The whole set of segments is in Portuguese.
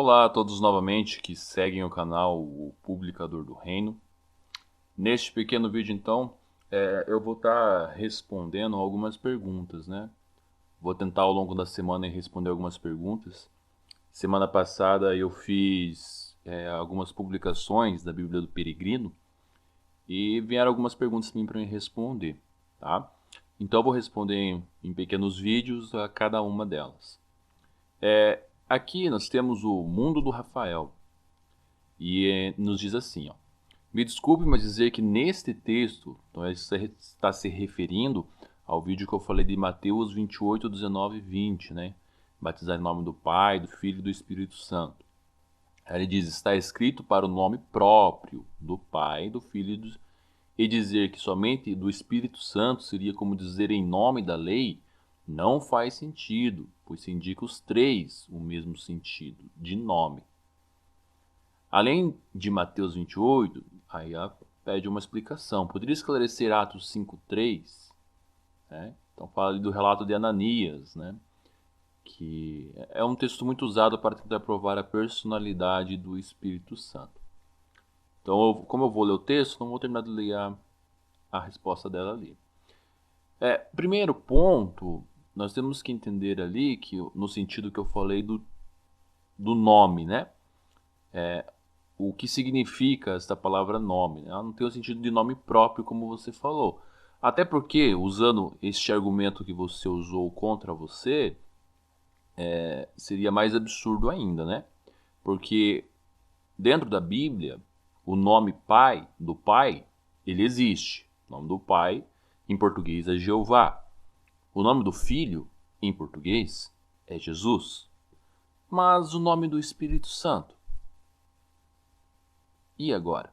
Olá a todos novamente que seguem o canal O Publicador do Reino. Neste pequeno vídeo, então, eu vou estar respondendo algumas perguntas, né? Vou tentar ao longo da semana responder algumas perguntas. Semana passada eu fiz algumas publicações da Bíblia do Peregrino e vieram algumas perguntas para mim responder, tá? Então eu vou responder em pequenos vídeos a cada uma delas. Aqui nós temos o Mundo do Rafael e nos diz assim, ó. Me desculpe, mas dizer que neste texto, então ele está se referindo ao vídeo que eu falei de Mateus 28, 19 e 20, né? Batizar em nome do Pai, do Filho e do Espírito Santo. Aí ele diz, está escrito para o nome próprio do Pai, do Filho e dizer que somente do Espírito Santo seria como dizer em nome da lei, não faz sentido, pois se indica os três o mesmo sentido, de nome. Além de Mateus 28, aí pede uma explicação. Poderia esclarecer Atos 5:3? Né? Então fala ali do relato de Ananias, né? Que é um texto muito usado para tentar provar a personalidade do Espírito Santo. Então, como eu vou ler o texto, não vou terminar de ler a resposta dela ali. Primeiro ponto, nós temos que entender ali, que no sentido que eu falei do nome, né? O que significa esta palavra nome. Ela não tem o sentido de nome próprio, como você falou. Até porque, usando este argumento que você usou contra você, seria mais absurdo ainda, né? Porque dentro da Bíblia, o nome pai, do pai, ele existe. O nome do pai, em português, é Jeová. O nome do filho, em português, é Jesus. Mas o nome do Espírito Santo? E agora?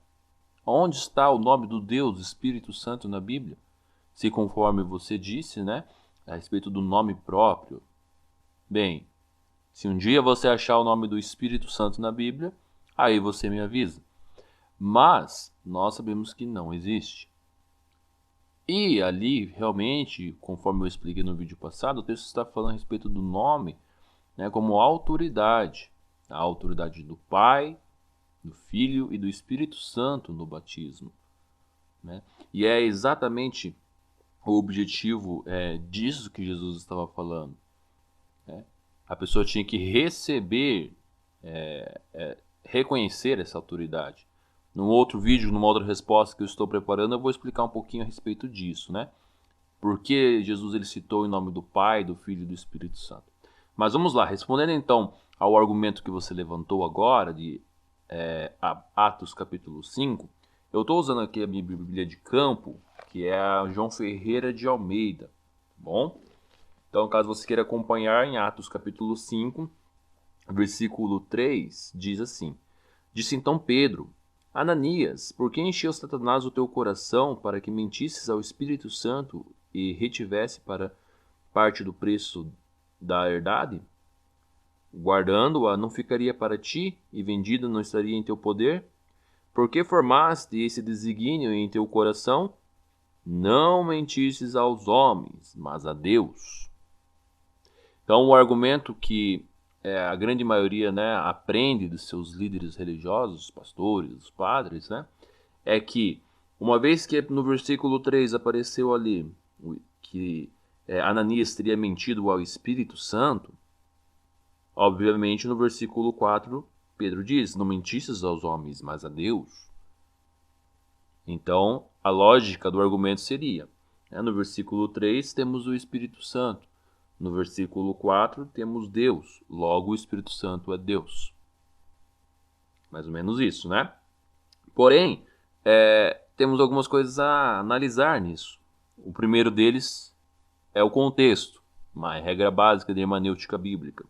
Onde está o nome do Deus Espírito Santo na Bíblia? Se conforme você disse, né, a respeito do nome próprio. Bem, se um dia você achar o nome do Espírito Santo na Bíblia, aí você me avisa. Mas nós sabemos que não existe. E ali, realmente, conforme eu expliquei no vídeo passado, o texto está falando a respeito do nome, né, como autoridade. A autoridade do Pai, do Filho e do Espírito Santo no batismo. Né? E é exatamente o objetivo disso que Jesus estava falando. Né? A pessoa tinha que receber, reconhecer essa autoridade. Num outro vídeo, numa outra resposta que eu estou preparando, eu vou explicar um pouquinho a respeito disso, né? Por que Jesus ele citou em nome do Pai, do Filho e do Espírito Santo. Mas vamos lá, respondendo então ao argumento que você levantou agora, de Atos capítulo 5, eu estou usando aqui a minha Bíblia de campo, que é a João Ferreira de Almeida, tá bom? Então, caso você queira acompanhar, em Atos capítulo 5, versículo 3, diz assim: Disse então Pedro: Ananias, por que encheu Satanás o teu coração para que mentisses ao Espírito Santo e retivesse para parte do preço da herdade? Guardando-a não ficaria para ti, e vendida não estaria em teu poder? Por que formaste esse desígnio em teu coração? Não mentistes aos homens, mas a Deus. Então, o argumento que a grande maioria, né, aprende dos seus líderes religiosos, os pastores, os padres, né, é que, uma vez que no versículo 3 apareceu ali que Ananias teria mentido ao Espírito Santo, obviamente no versículo 4 Pedro diz: não mentistes aos homens, mas a Deus. Então, a lógica do argumento seria, no versículo 3 temos o Espírito Santo, no versículo 4 temos Deus, logo o Espírito Santo é Deus. Mais ou menos isso, né? Porém, temos algumas coisas a analisar nisso. O primeiro deles é o contexto, uma regra básica de hermenêutica bíblica.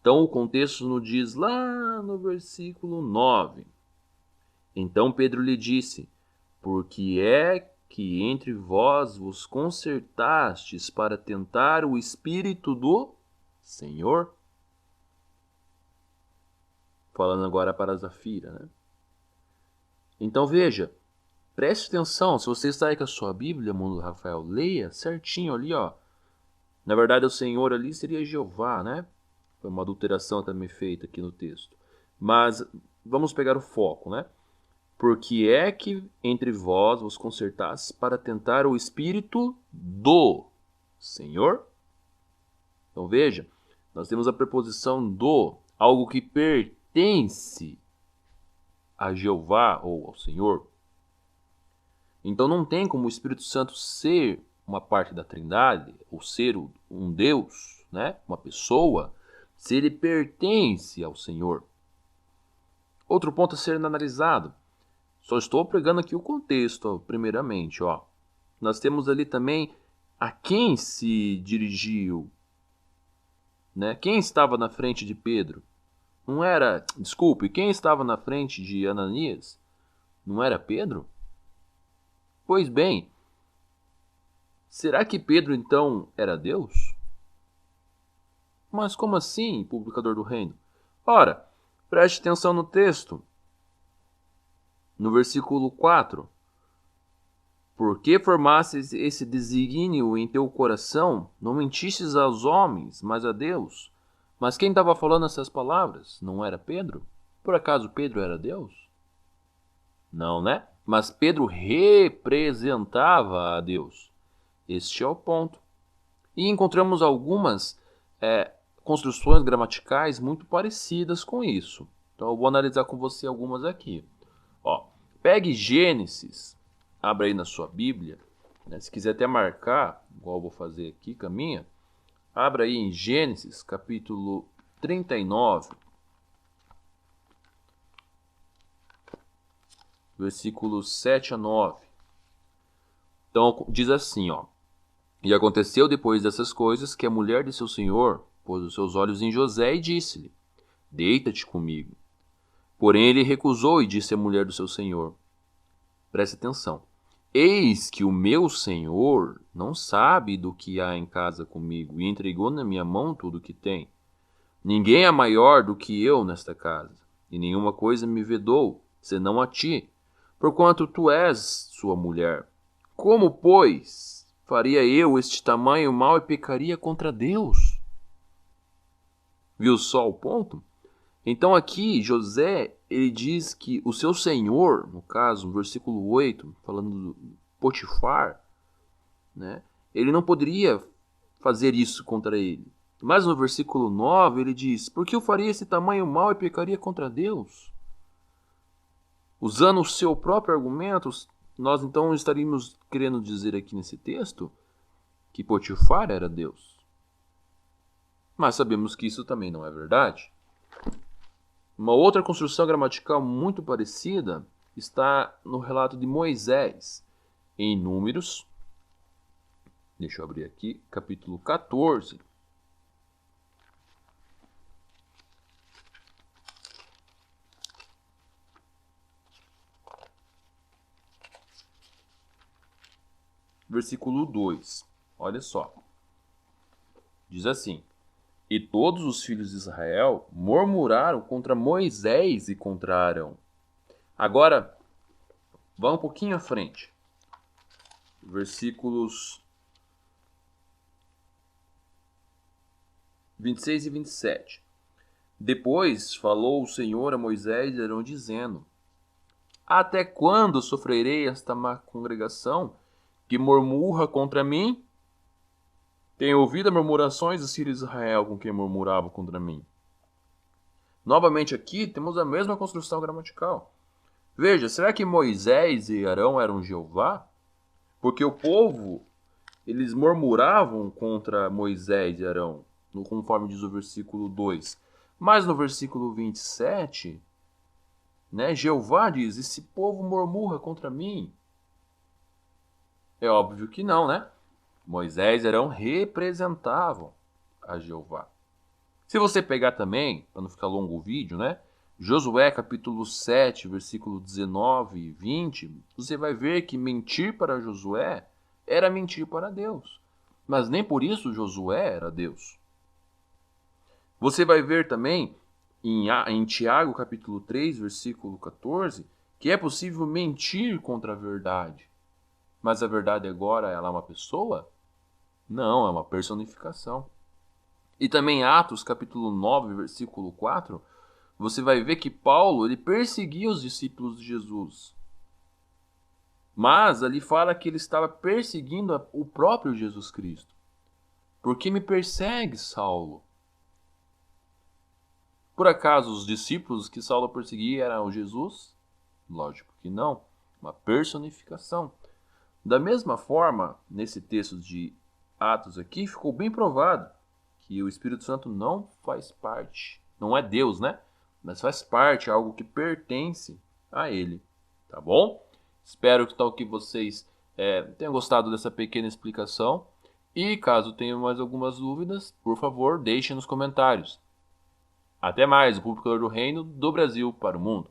Então, o contexto nos diz lá no versículo 9. Então Pedro lhe disse: por que é que entre vós vos concertastes para tentar o Espírito do Senhor? Falando agora para Zafira, né? Então veja, preste atenção, se você está aí com a sua Bíblia, Mundo Rafael, leia certinho ali, ó. Na verdade, o Senhor ali seria Jeová, né? Foi uma adulteração também feita aqui no texto. Mas vamos pegar o foco, né? Porque é que entre vós vos concertastes para tentar o Espírito do Senhor? Então veja, nós temos a preposição do, algo que pertence a Jeová ou ao Senhor. Então não tem como o Espírito Santo ser uma parte da Trindade, ou ser um Deus, né? Uma pessoa, se ele pertence ao Senhor. Outro ponto a ser analisado. Só estou pregando aqui o contexto, primeiramente. Nós temos ali também a quem se dirigiu, né? Quem estava na frente de Pedro? Não era, desculpe, quem estava na frente de Ananias? Não era Pedro? Pois bem, será que Pedro então era Deus? Mas como assim, publicador do reino? Ora, preste atenção no texto. No versículo 4. Por que formastes esse desígnio em teu coração? Não mentistes aos homens, mas a Deus. Mas quem estava falando essas palavras? Não era Pedro? Por acaso Pedro era Deus? Não, né? Mas Pedro representava a Deus. Este é o ponto. E encontramos algumas construções gramaticais muito parecidas com isso. Então eu vou analisar com você algumas aqui. Pegue Gênesis, abra aí na sua Bíblia, né? Se quiser até marcar, igual eu vou fazer aqui com a minha, abra aí em Gênesis, capítulo 39, versículos 7 a 9. Então diz assim, E aconteceu depois dessas coisas que a mulher de seu senhor pôs os seus olhos em José e disse-lhe, deita-te comigo. Porém ele recusou e disse à mulher do seu senhor, preste atenção, eis que o meu senhor não sabe do que há em casa comigo e entregou na minha mão tudo o que tem. Ninguém é maior do que eu nesta casa, e nenhuma coisa me vedou, senão a ti, porquanto tu és sua mulher. Como, pois, faria eu este tamanho mal e pecaria contra Deus? Viu só o ponto? Então aqui José, ele diz que o seu senhor, no caso, no versículo 8, falando do Potifar, né, ele não poderia fazer isso contra ele. Mas no versículo 9 ele diz, por que eu faria esse tamanho mal e pecaria contra Deus? Usando o seu próprio argumento, nós então estaríamos querendo dizer aqui nesse texto que Potifar era Deus. Mas sabemos que isso também não é verdade. Uma outra construção gramatical muito parecida está no relato de Moisés, em Números, deixa eu abrir aqui, capítulo 14. Versículo 2, olha só, diz assim, e todos os filhos de Israel murmuraram contra Moisés e contra Arão. Agora, vá um pouquinho à frente. Versículos 26 e 27. Depois falou o Senhor a Moisés e Arão, dizendo, até quando sofrerei esta má congregação que murmura contra mim? Tenho ouvido as murmurações dos filhos de Israel com quem murmuravam contra mim. Novamente aqui temos a mesma construção gramatical. Veja, será que Moisés e Arão eram Jeová? Porque o povo, eles murmuravam contra Moisés e Arão, conforme diz o versículo 2. Mas no versículo 27, né, Jeová diz, esse povo murmura contra mim. É óbvio que não, né? Moisés e Arão representavam a Jeová. Se você pegar também, para não ficar longo o vídeo, né? Josué capítulo 7, versículo 19 e 20, você vai ver que mentir para Josué era mentir para Deus. Mas nem por isso Josué era Deus. Você vai ver também em Tiago capítulo 3, versículo 14, que é possível mentir contra a verdade. Mas a verdade agora ela é uma pessoa? Não, é uma personificação. E também Atos capítulo 9, versículo 4, você vai ver que Paulo ele perseguia os discípulos de Jesus. Mas ali fala que ele estava perseguindo o próprio Jesus Cristo. Por que me persegue, Saulo? Por acaso os discípulos que Saulo perseguia eram Jesus? Lógico que não. Uma personificação. Da mesma forma, nesse texto de Atos aqui, ficou bem provado que o Espírito Santo não faz parte, não é Deus, né? Mas faz parte, algo que pertence a Ele, tá bom? Espero que vocês tenham gostado dessa pequena explicação. E caso tenham mais algumas dúvidas, por favor, deixem nos comentários. Até mais, o Publicador do Reino do Brasil para o mundo.